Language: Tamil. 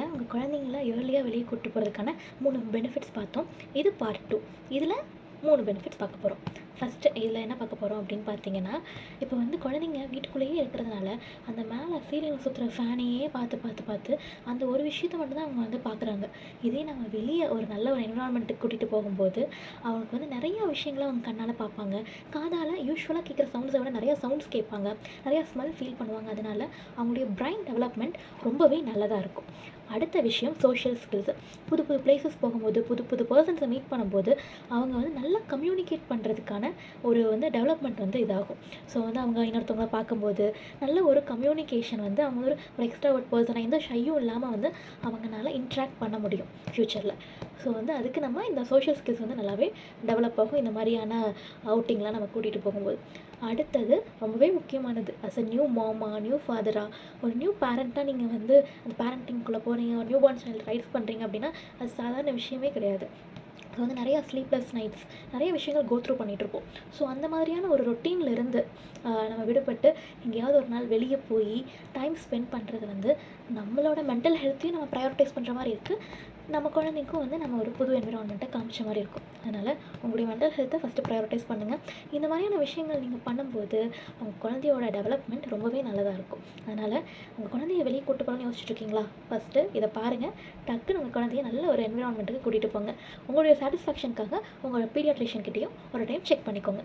வீடியோவில் உங்கள் குழந்தைங்கள ஏர்லியாக வெளியே கூட்டு போகிறதுக்கான 3 பெனிஃபிட்ஸ் பார்த்தோம். இது பார்ட் 2. இதில் 3 பெனிஃபிட்ஸ் பார்க்க போகிறோம். ஃபஸ்ட்டு இதில் என்ன பார்க்க போகிறோம் அப்படின்னு பார்த்தீங்கன்னா, இப்போ வந்து குழந்தைங்க வீட்டுக்குள்ளேயே இருக்கிறதுனால அந்த மேலே சீலிங்கில் சுற்றுற ஃபேனையே பார்த்து பார்த்து பார்த்து அந்த ஒரு விஷயத்த மட்டும் தான் அவங்க வந்து பார்க்குறாங்க. இதே நம்ம வெளியே ஒரு நல்ல ஒரு என்விரான்மெண்ட்டுக்கு கூட்டிகிட்டு போகும்போது அவங்களுக்கு வந்து நிறையா விஷயங்களை அவங்க கண்ணால் பார்ப்பாங்க. காதால் யூஸ்வலாக கேட்குற சவுண்ட்ஸை விட நிறையா சவுண்ட்ஸ் கேட்பாங்க, நிறையா ஸ்மெல் ஃபீல் பண்ணுவாங்க. அதனால் அவங்களுடைய பிரைன் டெவலப்மெண்ட் ரொம்பவே நல்லதாக இருக்கும். அடுத்த விஷயம் சோஷியல் ஸ்கில்ஸு. புது புது பிளேசஸ் போகும்போது புது புது பர்சன்ஸை மீட் பண்ணும்போது அவங்க வந்து நல்லா கம்யூனிகேட் பண்ணுறதுக்கான ஒரு வந்து டெவலப்மெண்ட் வந்து இதாகும். ஸோ வந்து அவங்க இன்னொருத்தவங்களை பார்க்கும்போது நல்ல ஒரு கம்யூனிகேஷன் வந்து அவங்க ஒரு எக்ஸ்ட்ராவர்ட் பர்சனாக எந்த ஷையும் இல்லாமல் வந்து அவங்களால இன்ட்ராக்ட் பண்ண முடியும் ஃப்யூச்சரில். ஸோ வந்து அதுக்கு நம்ம இந்த சோஷியல் ஸ்கில்ஸ் வந்து நல்லாவே டெவலப் ஆகும் இந்த மாதிரியான அவுட்டிங்லாம் நம்ம கூட்டிகிட்டு போகும்போது. அடுத்தது ரொம்பவே முக்கியமானது, அஸ் அ நியூ மாமா, நியூ ஃபாதரா, ஒரு நியூ பேரண்ட்டாக நீங்கள் வந்து அந்த பேரண்டிங்குள்ளே போகிறீங்க, ஒரு நியூ பார்ன் சைல்டு ரைட்ஸ் பண்ணுறீங்க அப்படின்னா அது சாதாரண விஷயமே கிடையாது. ஸோ வந்து நிறையா ஸ்லீப்லெஸ் நைட்ஸ், நிறைய விஷயங்கள் கோ த்ரூ பண்ணிகிட்ருப்போம். ஸோ அந்த மாதிரியான ஒரு ரொட்டீன்லேருந்து நம்ம விடுபட்டு எங்கேயாவது ஒரு நாள் வெளியே போய் டைம் ஸ்பெண்ட் பண்ணுறது வந்து நம்மளோட மென்டல் ஹெல்த்தையும் நம்ம ப்ரையாரிட்டைஸ் பண்ணுற மாதிரி இருக்குது. நம்ம குழந்தைக்கும் வந்து நம்ம ஒரு புது என்விரான்மெண்ட்டை காமிச்ச மாதிரி இருக்கும். அதனால் உங்களுடைய மென்டல் ஹெல்த்தை ஃபஸ்ட்டு ப்ரையாரிட்டைஸ் பண்ணுங்கள். இந்த மாதிரியான விஷயங்கள் நீங்கள் பண்ணும்போது உங்கள் குழந்தையோட டெவலப்மெண்ட் ரொம்பவே நல்லதாக இருக்கும். அதனால் உங்கள் குழந்தைய வெளியே கூட்டு போகணும்னு யோசிச்சுட்ருக்கீங்களா? ஃபஸ்ட்டு இதை பாருங்கள். டக்குன்னு உங்கள் குழந்தைய நல்ல ஒரு என்விரான்மெண்ட்டுக்கு கூட்டிகிட்டு போங்க. உங்களுடைய சாட்டிஸ்ஃபேக்ஷனுக்காக உங்களோட பீடியாட்ரிஷியன் கிட்டேயும் ஒரு டைம் செக் பண்ணிக்கோங்க.